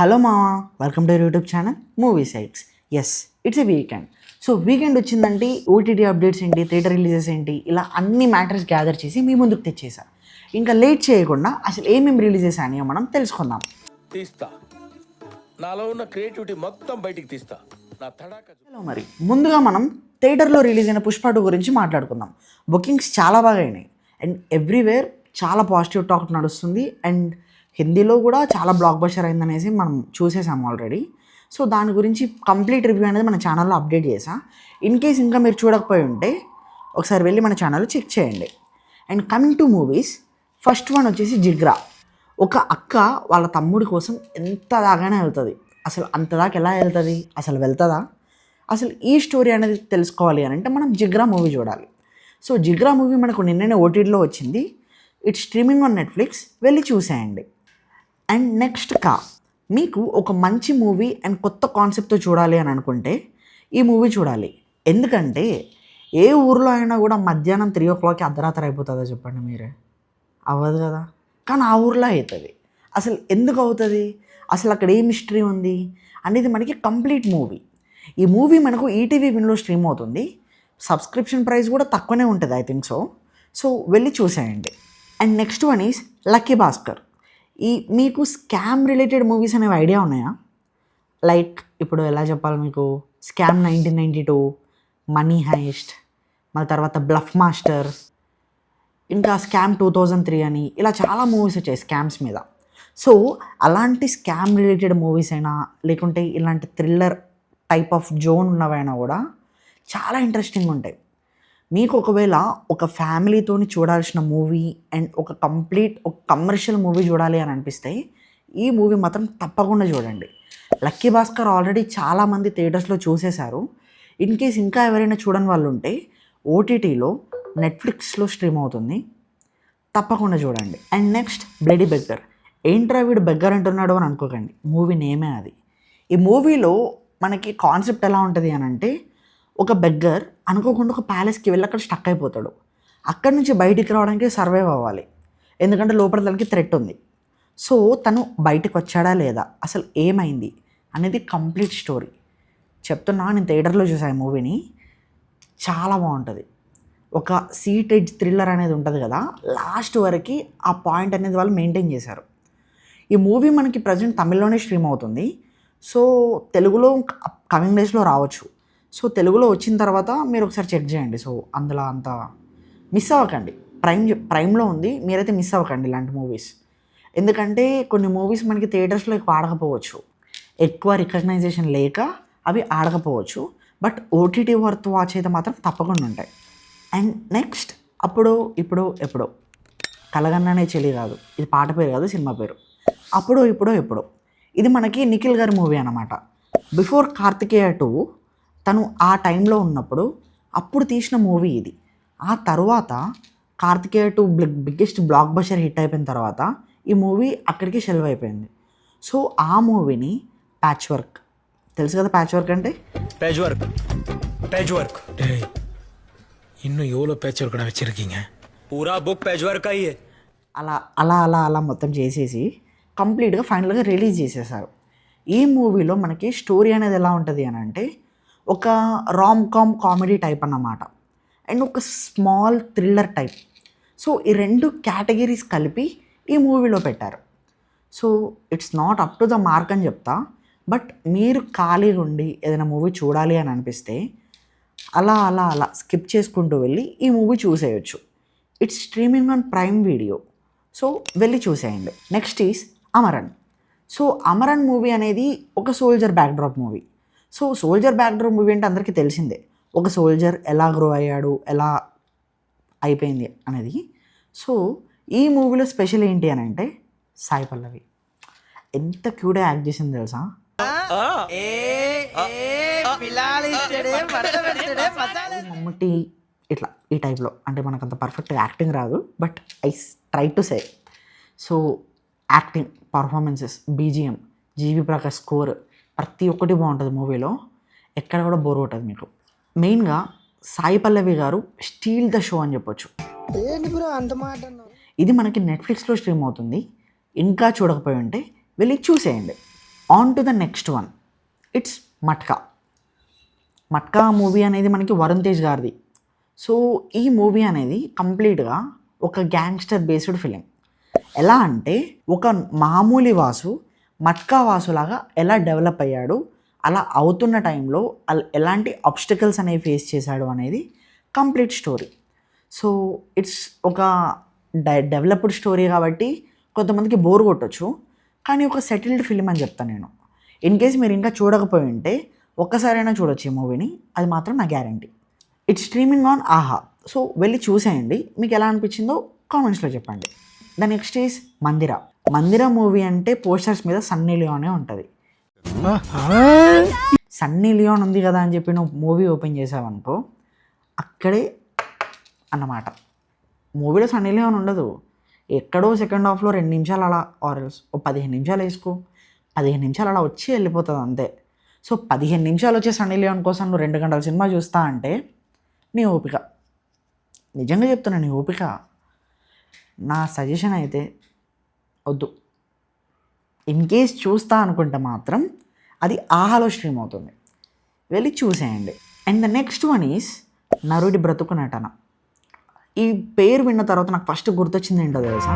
Hello మావా, welcome to YouTube channel movie sites. Yes, it's a weekend. So weekend వచ్చిందంటే OTT updates ఏంటి, theatre releases ఏంటి, ఇలా అన్ని మ్యాటర్స్ గ్యాదర్ చేసి మీ ముందుకు తెచ్చేసా. ఇంకా లేట్ చేయకుండా అసలు ఏమేమి రిలీజెస్ అని మనం తెలుసుకుందాం. తీస్తా నాలో ఉన్న క్రియేటివిటీ మొత్తం బయటికి తీస్తా నా తడాక. మరి ముందుగా మనం థియేటర్లో రిలీజ్ అయిన పుష్ప 2 గురించి మాట్లాడుకుందాం. బుకింగ్స్ చాలా బాగా అయినాయి అండ్ ఎవ్రీవేర్ చాలా పాజిటివ్ టాక్ నడుస్తుంది. అండ్ హిందీలో కూడా చాలా బ్లాక్ బస్టర్ అయిందనేసి మనం చూసేసాము ఆల్రెడీ. సో దాని గురించి కంప్లీట్ రివ్యూ అనేది మన ఛానల్లో అప్డేట్ చేసా. ఇన్ కేస్ ఇంకా మీరు చూడకపోయి ఉంటే ఒకసారి వెళ్ళి మన ఛానల్లో చెక్ చేయండి. And coming to movies, first one వచ్చేసి జిగ్రా. ఒక అక్క వాళ్ళ తమ్ముడి కోసం ఎంత దాగానే వెళ్తుంది. అసలు అంత దాకా ఎలా వెళ్తుంది, అసలు వెళ్తుందా? అసలు ఈ స్టోరీ అనేది తెలుసుకోవాలి అని అంటే మనం జిగ్రా మూవీ చూడాలి. సో జిగ్రా మూవీ మనకు నిన్ననే ఓటీటీలో వచ్చింది. ఇట్స్ స్ట్రీమింగ్ ఆన్ నెట్ఫ్లిక్స్, వెళ్ళి చూసేయండి. అండ్ నెక్స్ట్ మీకు ఒక మంచి మూవీ అండ్ కొత్త కాన్సెప్ట్తో చూడాలి అని అనుకుంటే ఈ మూవీ చూడాలి. ఎందుకంటే ఏ ఊర్లో అయినా కూడా మధ్యాహ్నం 3 o'clockకి అర్ధరాత్రి అయిపోతుందో చెప్పండి మీరే? అవ్వదు కదా. కానీ ఆ ఊర్లో అవుతుంది. అసలు ఎందుకు అవుతుంది, అసలు అక్కడ ఏ మిస్టరీ ఉంది అనేది మనకి కంప్లీట్ మూవీ. ఈ మూవీ మనకు ఈటీవీ విన్లో స్ట్రీమ్ అవుతుంది. సబ్స్క్రిప్షన్ ప్రైస్ కూడా తక్కువనే ఉంటుంది, ఐ థింక్ సో. సో వెళ్ళి చూసేయండి. And next one is lucky Bhaskar. మీకు స్కామ్ రిలేటెడ్ మూవీస్ అనేవి ఐడియా ఉన్నాయా? లైక్ ఇప్పుడు ఎలా చెప్పాలి మీకు, స్కామ్ 1992, మనీ హైస్ట్, మళ్ళీ తర్వాత బ్లఫ్ మాస్టర్, ఇంకా స్కామ్ 2003 అని ఇలా చాలా మూవీస్ వచ్చాయి స్కామ్స్ మీద. సో అలాంటి స్కామ్ రిలేటెడ్ మూవీస్ అయినా లేకుంటే ఇలాంటి థ్రిల్లర్ టైప్ ఆఫ్ జోన్ ఉన్నవైనా కూడా చాలా ఇంట్రెస్టింగ్ ఉంటాయి. మీకు ఒకవేళ ఒక ఫ్యామిలీతో చూడాల్సిన మూవీ అండ్ ఒక కమర్షియల్ మూవీ చూడాలి అని అనిపిస్తే ఈ మూవీ మాత్రం తప్పకుండా చూడండి. లక్కీ భాస్కర్ ఆల్రెడీ చాలామంది థియేటర్స్లో చూసేశారు. ఇన్ కేస్ ఇంకా ఎవరైనా చూడని వాళ్ళు ఉంటే ఓటీటీలో నెట్ఫ్లిక్స్లో స్ట్రీమ్ అవుతుంది, తప్పకుండా చూడండి. And next bloody beggar. ఏంట్రా వీడు బెగ్గర్ అంటున్నాడు అని అనుకోకండి, మూవీ నేమే అది. ఈ మూవీలో మనకి కాన్సెప్ట్ ఎలా ఉంటుంది అని అంటే, ఒక బెగ్గర్ అనుకోకుండా ఒక ప్యాలెస్కి వెళ్ళి అక్కడ స్టక్ అయిపోతాడు. అక్కడి నుంచి బయటికి రావడానికి సర్వైవ్ అవ్వాలి, ఎందుకంటే లోపల తనకి థ్రెట్ ఉంది. సో తను బయటకు వచ్చాడా లేదా, అసలు ఏమైంది అనేది కంప్లీట్ స్టోరీ చెప్తున్నా. నేను థియేటర్లో చూసాను ఈ మూవీని, చాలా బాగుంటుంది. ఒక సీటెడ్ థ్రిల్లర్ అనేది ఉంటుంది కదా, లాస్ట్ వరకు ఆ పాయింట్ అనేది వాళ్ళు మెయింటైన్ చేశారు. ఈ మూవీ మనకి ప్రజెంట్ తమిళ్లోనే స్ట్రీమ్ అవుతుంది. సో తెలుగులో కమింగ్ డేస్లో రావచ్చు. సో తెలుగులో వచ్చిన తర్వాత మీరు ఒకసారి చెక్ చేయండి. సో అందులో అంత మిస్ అవ్వకండి. ప్రైమ్లో ఉంది, మీరైతే మిస్ అవ్వకండి ఇలాంటి మూవీస్. ఎందుకంటే కొన్ని మూవీస్ మనకి థియేటర్స్లో ఎక్కువ ఆడకపోవచ్చు, ఎక్కువ రికగ్నైజేషన్ లేక అవి ఆడకపోవచ్చు. బట్ ఓటీటీ వర్త్ వాచ్ అయితే మాత్రం తప్పకుండా ఉంటాయి. అండ్ నెక్స్ట్ అప్పుడు ఇప్పుడు ఎప్పుడో, కలగన్నానే చెలి కాదు, ఇది పాట పేరు కాదు, సినిమా పేరు. అప్పుడు ఇప్పుడు ఎప్పుడో, ఇది మనకి నిఖిల్ గారి మూవీ అన్నమాట. బిఫోర్ కార్తికేయ 2 తను ఆ టైంలో ఉన్నప్పుడు అప్పుడు తీసిన మూవీ ఇది. ఆ తర్వాత Karthikeya 2 biggest blockbuster hit అయిపోయిన తర్వాత ఈ మూవీ అక్కడికి షెల్వ్ అయిపోయింది. సో ఆ మూవీని ప్యాచ్ వర్క్, తెలుసు కదా ప్యాచ్ వర్క్ అంటే? பேட்ச் ஒர்க் டேய் இன்னும் எவ்வளோ பேட்ச் ஒர்க் வச்சிருக்கீங்க? பூரா புக் பேட்ச் ஒர்க் ஆயே. అలా అలా అలా అలా మొత్తం చేసేసి కంప్లీట్గా ఫైనల్గా రిలీజ్ చేసేసారు. ఈ మూవీలో మనకి స్టోరీ అనేది ఎలా ఉంటుంది అని అంటే, ఒక రామ్ కామ్ కామెడీ టైప్ అన్నమాట అండ్ ఒక స్మాల్ థ్రిల్లర్ టైప్. సో ఈ 2 కేటగిరీస్ కలిపి ఈ మూవీలో పెట్టారు. So it's not up to the mark అని చెప్తా. బట్ మీరు ఖాళీగా ఉండి ఏదైనా మూవీ చూడాలి అని అనిపిస్తే అలా అలా అలా స్కిప్ చేసుకుంటూ వెళ్ళి ఈ మూవీ చూసేయచ్చు. It's streaming on Prime Video. So వెళ్ళి చూసేయండి. Next is Amaran. So Amaran movie అనేది ఒక soldier backdrop movie. So soldier backdrop movie అంటే అందరికీ తెలిసిందే, ఒక సోల్జర్ ఎలా గ్రో అయ్యాడు, ఎలా అయిపోయింది అనేది. సో ఈ మూవీలో స్పెషల్ ఏంటి అని అంటే, సాయి పల్లవి ఎంత క్యూట్గా యాక్ట్ చేసింది తెలుసా. మమ్ముట్టి ఇట్లా ఈ టైప్లో అంటే మనకు అంత పర్ఫెక్ట్గా యాక్టింగ్ రాదు, but I try to say. So acting, performances, BGM, GV Prakash score ప్రతి ఒక్కటి బాగుంటుంది మూవీలో. ఎక్కడ కూడా బోర్ కొట్టదు మీకు. మెయిన్గా సాయి పల్లవి గారు స్టీల్ ద షో అని చెప్పొచ్చు. ఇది మనకి నెట్ఫ్లిక్స్లో స్ట్రీమ్ అవుతుంది. ఇంకా చూడకపోయి ఉంటే వెళ్ళి చూసేయండి. On to the next one, it's matka. Matka movie అనేది మనకి వరుణ్ తేజ్ గారిది. సో ఈ మూవీ అనేది కంప్లీట్గా ఒక గ్యాంగ్స్టర్ బేస్డ్ ఫిలిం. ఎలా అంటే ఒక మామూలు వాసు మట్కా వాసులాగా ఎలా డెవలప్ అయ్యాడు, అలా అవుతున్న టైంలో ఎలాంటి ఆబ్స్టికల్స్ అనేవి ఫేస్ చేశాడు అనేది కంప్లీట్ స్టోరీ. సో ఇట్స్ ఒక డెవలప్డ్ స్టోరీ కాబట్టి కొంతమందికి బోర్ కొట్టచ్చు, కానీ ఒక సెటిల్డ్ ఫిలిం అని చెప్తాను నేను. ఇన్ కేస్ మీరు ఇంకా చూడకపోయి ఉంటే ఒక్కసారైనా చూడొచ్చు ఈ మూవీని, అది మాత్రం నా గ్యారంటీ. ఇట్స్ స్ట్రీమింగ్ ఆన్ ఆహా. సో వెళ్ళి చూసేయండి, మీకు ఎలా అనిపించిందో కామెంట్స్లో చెప్పండి. ద నెక్స్ట్ ఈజ్ మందిర. మందిర మూవీ అంటే పోస్టర్స్ మీద సన్నీ లియోనే ఉంటుంది. సన్నీ లియోన్ ఉంది కదా అని చెప్పి నువ్వు మూవీ ఓపెన్ చేసావనుకో అక్కడే అన్నమాట. మూవీలో సన్నీ లియోన్ ఉండదు, ఎక్కడో సెకండ్ హాఫ్లో 2 నిమిషాలు అలా ఆర్ఎల్స్ ఓ 15 నిమిషాలు వేసుకో, 15 నిమిషాలు అలా వచ్చి వెళ్ళిపోతుంది అంతే. సో 15 నిమిషాలు వచ్చే సన్నీ లియోన్ కోసం నువ్వు 2 గంటల సినిమా చూస్తా అంటే నీ ఓపిక, నిజంగా చెప్తున్నా నీ ఓపిక. నా సజెషన్ అయితే వద్దు. ఇన్ కేస్ చూస్తా అనుకుంటే మాత్రం అది ఆహాలో స్ట్రీమ్ అవుతుంది, వెళ్ళి చూసేయండి. And the next one is Narudi Brathuku Natana. ఈ పేరు విన్న తర్వాత నాకు ఫస్ట్ గుర్తొచ్చింది ఏంటో తెలుసా,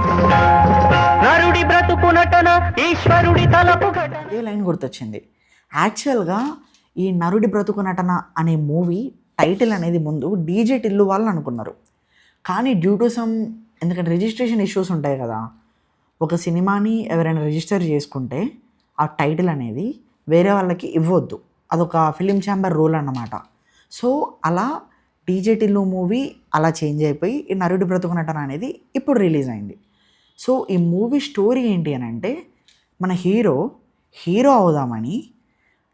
నరుడి బ్రతుకు నటన ఈశ్వరుడి తలపు ఏ లైన్ గుర్తొచ్చింది. యాక్చువల్గా ఈ నరుడి బ్రతుకు నటన అనే మూవీ టైటిల్ అనేది ముందు డీజే టిల్లు వాళ్ళు అనుకున్నారు, కానీ డ్యూ టు సమ్, ఎందుకంటే రిజిస్ట్రేషన్ ఇష్యూస్ ఉంటాయి కదా, ఒక సినిమాని ఎవరైనా రిజిస్టర్ చేసుకుంటే ఆ టైటిల్ అనేది వేరే వాళ్ళకి ఇవ్వద్దు, అదొక ఫిలిం ఛాంబర్ రూల్ అన్నమాట. సో అలా డీజే టిల్లు మూవీ అలా చేంజ్ అయిపోయి ఈ నరుడి బ్రతుకు నటన అనేది ఇప్పుడు రిలీజ్ అయింది. సో ఈ మూవీ స్టోరీ ఏంటి అని అంటే, మన హీరో అవుదామని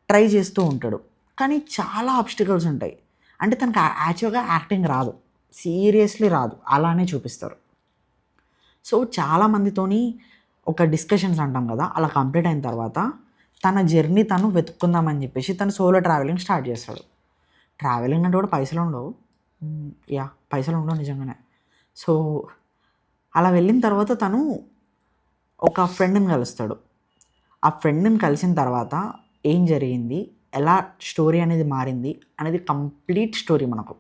ట్రై చేస్తూ ఉంటాడు, కానీ చాలా ఆబ్స్టికల్స్ ఉంటాయి. అంటే తనకు యాక్చువల్గా యాక్టింగ్ రాదు, సీరియస్లీ రాదు, అలానే చూపిస్తారు. సో చాలామందితోని ఒక డిస్కషన్స్ అంటాం కదా, అలా కంప్లీట్ అయిన తర్వాత తన జర్నీ తను వెతుక్కుందామని చెప్పేసి తను సోలో ట్రావెలింగ్ స్టార్ట్ చేస్తాడు. ట్రావెలింగ్ అంటే కూడా పైసలు ఉండవు, పైసలు ఉండవు నిజంగానే. సో అలా వెళ్ళిన తర్వాత తను ఒక ఫ్రెండ్ని కలుస్తాడు. ఆ ఫ్రెండ్ని కలిసిన తర్వాత ఏం జరిగింది, ఎలా స్టోరీ అనేది మారింది అనేది కంప్లీట్ స్టోరీ మనకు.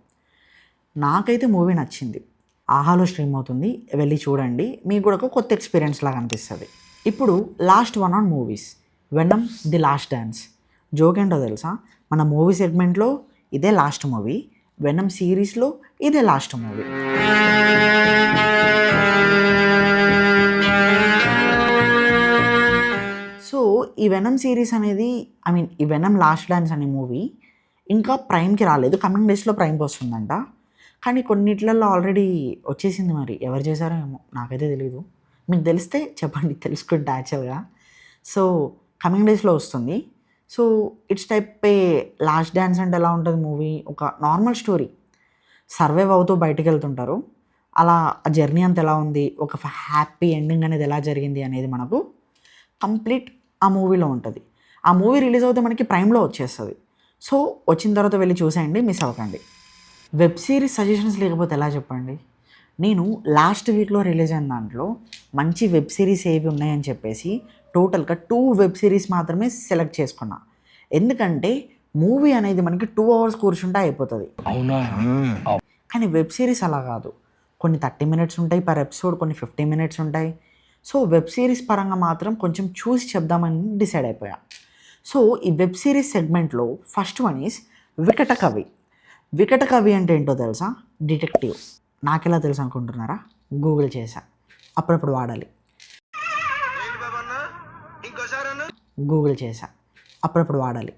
నాకైతే మూవీ నచ్చింది, ఆహాలో స్ట్రీమ్ అవుతుంది, వెళ్ళి చూడండి, మీకు కూడా ఒక కొత్త ఎక్స్పీరియన్స్ లాగా అనిపిస్తుంది. ఇప్పుడు last one on movies, venom the last dance. Joke ఏంటో తెలుసా, మన మూవీ సెగ్మెంట్లో ఇదే లాస్ట్ మూవీ, వెనమ్ సిరీస్లో ఇదే లాస్ట్ మూవీ. సో ఈ వెనమ్ సిరీస్ అనేది, ఈ వెనమ్ లాస్ట్ డాన్స్ అనే మూవీ ఇంకా ప్రైమ్కి రాలేదు, కమింగ్ డేస్లో ప్రైమ్కి వస్తుందంట. కానీ కొన్నిట్లలో ఆల్రెడీ వచ్చేసింది, మరి ఎవరు చేశారో ఏమో నాకైతే తెలీదు, మీకు తెలిస్తే చెప్పండి, తెలుసుకుంటా యాక్చువల్గా. సో కమింగ్ డేస్లో వస్తుంది. So it's type A last dance అంటే ఎలా ఉంటుంది మూవీ, ఒక నార్మల్ స్టోరీ, సర్వైవ్ అవుతూ బయటకు వెళ్తుంటారు, అలా ఆ జర్నీ అంతా ఎలా ఉంది, ఒక హ్యాపీ ఎండింగ్ అనేది ఎలా జరిగింది అనేది మనకు కంప్లీట్ ఆ మూవీలో ఉంటుంది. ఆ మూవీ రిలీజ్ అవుతే మనకి ప్రైమ్లో వచ్చేస్తుంది. సో వచ్చిన తర్వాత వెళ్ళి చూసేయండి, మిస్ అవ్వకండి. వెబ్ సిరీస్ సజెషన్స్ లేకపోతే ఎలా చెప్పండి. నేను లాస్ట్ వీక్లో రిలీజ్ అయిన దాంట్లో మంచి వెబ్ సిరీస్ ఏవి ఉన్నాయని చెప్పేసి టోటల్గా 2 వెబ్ సిరీస్ మాత్రమే సెలెక్ట్ చేసుకున్నా. ఎందుకంటే మూవీ అనేది మనకి 2 hours కూర్చుంటే అయిపోతుంది, కానీ వెబ్ సిరీస్ అలా కాదు, కొన్ని 30 minutes ఉంటాయి పర్ ఎపిసోడ్, కొన్ని 50 minutes ఉంటాయి. సో వెబ్ సిరీస్ పరంగా మాత్రం కొంచెం చూసి చెప్దామని డిసైడ్ అయిపోయా. సో ఈ వెబ్ సిరీస్ సెగ్మెంట్లో ఫస్ట్ వన్ ఈజ్ వికట కవి. వికట కవి అంటే ఏంటో తెలుసా, డిటెక్టివ్. నాకెలా తెలుసు అనుకుంటున్నారా, గూగుల్ చేశా, అప్పుడప్పుడు వాడాలి. గూగుల్ చేశా, అప్పుడప్పుడు వాడాలి.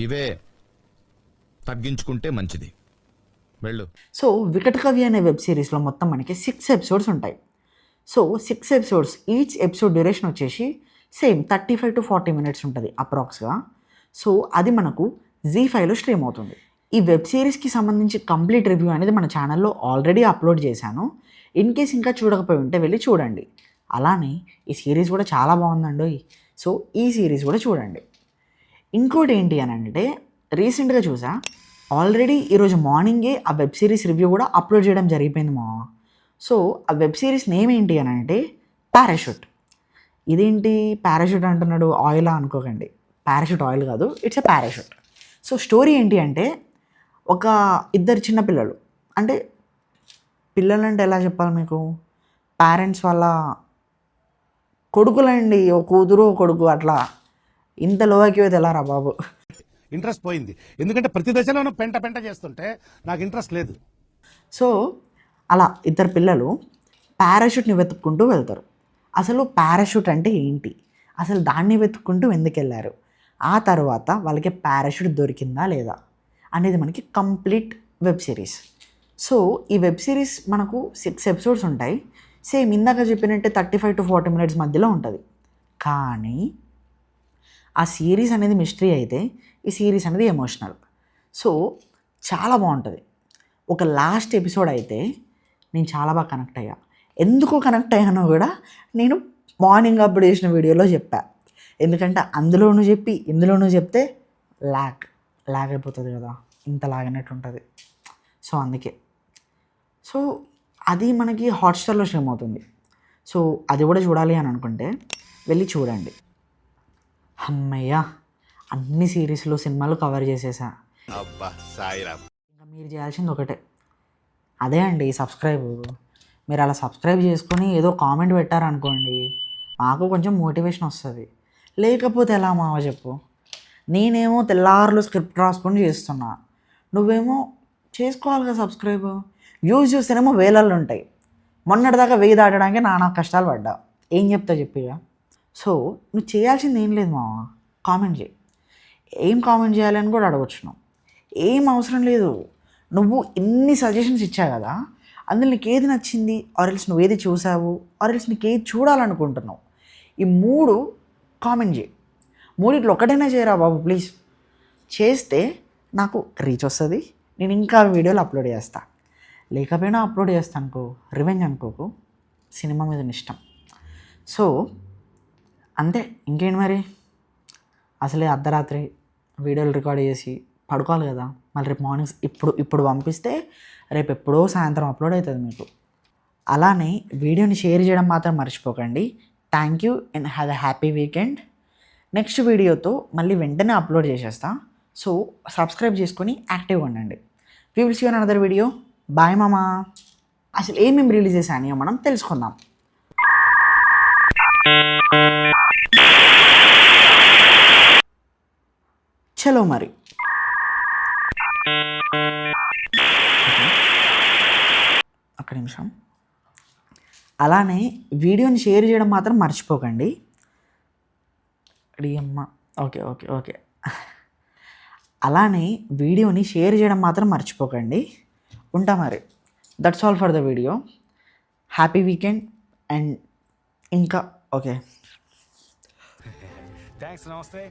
ఇవే తగ్గించుకుంటే మంచిది, వెళ్ళు. సో వికట కవి అనే వెబ్ సిరీస్లో మొత్తం మనకి 6 episodes ఉంటాయి. So 6 episodes, each episode duration వచ్చేసి సేమ్ 35 to 40 minutes ఉంటుంది అప్రాక్స్గా. సో అది మనకు ZEE5లో స్ట్రీమ్ అవుతుంది. ఈ వెబ్ సిరీస్కి సంబంధించి కంప్లీట్ రివ్యూ అనేది మన ఛానల్లో ఆల్రెడీ అప్లోడ్ చేశాను, ఇన్ కేస్ ఇంకా చూడకపోయి ఉంటే వెళ్ళి చూడండి. అలానే ఈ సిరీస్ కూడా చాలా బాగుందండి, సో ఈ సిరీస్ కూడా చూడండి. ఇంకోటి ఏంటి అని అంటే, రీసెంట్గా చూసా, ఆల్రెడీ ఈరోజు మార్నింగే ఆ వెబ్ సిరీస్ రివ్యూ కూడా అప్లోడ్ చేయడం జరిగిపోయింది మా. సో ఆ వెబ్ సిరీస్ నేమ్ ఏంటి అని అంటే పారాషూట్. ఇదేంటి పారాషూట్ అంటున్నాడు, ఆయిలా అనుకోకండి, పారాషూట్ ఆయిల్ కాదు, it's a parachute. So story ఏంటి అంటే, ఒక ఇద్దరు చిన్న పిల్లలు, అంటే పిల్లలు అంటే ఎలా చెప్పాలి మీకు, పేరెంట్స్ వాళ్ళ కొడుకులండి, ఓ కూతురు ఓ కొడుకు, అట్లా ఇంత లోకి పోతే ఎలా రా బాబు. ఇంట్రెస్ట్ పోయింది, ఎందుకంటే ప్రతి దశలోనూ పెంట పెంట చేస్తుంటే నాకు ఇంట్రెస్ట్ లేదు. సో అలా ఇద్దరు పిల్లలు పారాషూట్ని వెతుక్కుంటూ వెళ్తారు. అసలు పారాషూట్ అంటే ఏంటి, అసలు దాన్ని వెతుక్కుంటూ ఎందుకు వెళ్ళారు, ఆ తర్వాత వాళ్ళకి పారాషూట్ దొరికిందా లేదా అనేది మనకి కంప్లీట్ వెబ్ సిరీస్. సో ఈ వెబ్ సిరీస్ మనకు 6 ఎపిసోడ్స్ ఉంటాయి. సేమ్ ఇందాక చెప్పినట్టే 35 to 40 minutes మధ్యలో ఉంటుంది. కానీ ఆ సిరీస్ అనేది మిస్టరీ అయితే ఈ సిరీస్ అనేది ఎమోషనల్. సో చాలా బాగుంటుంది. ఒక లాస్ట్ ఎపిసోడ్ అయితే నేను చాలా బాగా కనెక్ట్ అయ్యా. ఎందుకు కనెక్ట్ అయ్యానో కూడా నేను మార్నింగ్ అప్పుడు చేసిన వీడియోలో చెప్పా. ఎందుకంటే అందులోనూ చెప్పి ఇందులోనూ చెప్తే లాగ్ అయిపోతుంది కదా, ఇంత లాగినట్టు ఉంటుంది. సో అందుకే. సో అది మనకి హాట్స్టార్లో స్ట్రీమ్ అవుతుంది. సో అది కూడా చూడాలి అని అనుకుంటే వెళ్ళి చూడండి. అమ్మయ్య, అన్ని సిరీస్లు సినిమాలు కవర్ చేసేసా. అబ్బా సాయిరామ్. ఇంకా మీరు చేయాల్సింది ఒకటే, అదే అండి సబ్స్క్రైబ్. మీరు అలా సబ్స్క్రైబ్ చేసుకొని ఏదో కామెంట్ పెట్టారనుకోండి, నాకు కొంచెం మోటివేషన్ వస్తుంది. లేకపోతే ఎలా మావ చెప్పు, నేనేమో తెల్లారులు స్క్రిప్ట్ రాసుకొని చేస్తున్నా, నువ్వేమో చేసుకోవాలి కదా సబ్స్క్రైబ్. వ్యూస్ చూస్తేనేమో వేలల్లో ఉంటాయి. మొన్నటిదాకా 1000 దాటడానికి నానా కష్టాలు పడ్డా. ఏం చెప్తా చెప్పిగా. సో నువ్వు చేయాల్సింది ఏం లేదు మామ, కామెంట్ చేయి. ఏం కామెంట్ చేయాలని కూడా అడగచ్చు నువ్వు, ఏం అవసరం లేదు. నువ్వు ఇన్ని సజెషన్స్ ఇచ్చా కదా, అందులో నీకు ఏది నచ్చింది, ఆరెల్స్ నువ్వు ఏది చూసావు, ఆరెల్స్ నీకు ఏది చూడాలనుకుంటున్నావు, ఈ 3 కామెంట్ చేయి. 3 ఒకటైనా చేయరా బాబు ప్లీజ్. చేస్తే నాకు రీచ్ వస్తుంది, నేను ఇంకా వీడియోలు అప్లోడ్ చేస్తా. లేకపోయినా అప్లోడ్ చేస్తాను అనుకో, రివెంజ్ అనుకోకు, సినిమా మీద ఇష్టం. సో అంతే, ఇంకేంటి మరి. అసలే అర్ధరాత్రి వీడియోలు రికార్డ్ చేసి పడుకోవాలి కదా, మళ్ళీ రేపు మార్నింగ్ ఇప్పుడు పంపిస్తే రేపు ఎప్పుడో సాయంత్రం అప్లోడ్ అవుతుంది మీకు. అలానే వీడియోని షేర్ చేయడం మాత్రం మర్చిపోకండి. Thank you and have a happy weekend. Next వీడియోతో మళ్ళీ వెంటనే అప్లోడ్ చేసేస్తా. సో సబ్స్క్రైబ్ చేసుకొని యాక్టివ్గా ఉండండి. We will see on another video. Bye మామా. అసలు ఏమేమి రిలీజ్ చేశానో మనం తెలుసుకుందాం. చలో మరి. ఒక్క నిమిషం. అలానే వీడియోని షేర్ చేయడం మాత్రం మర్చిపోకండి. అమ్మ ఓకే. అలానే వీడియోని షేర్ చేయడం మాత్రం మర్చిపోకండి. ఉంటా మరి. That's all for the video. Happy weekend. And ఇంకా ఓకే, థ్యాంక్స్, నమస్తే.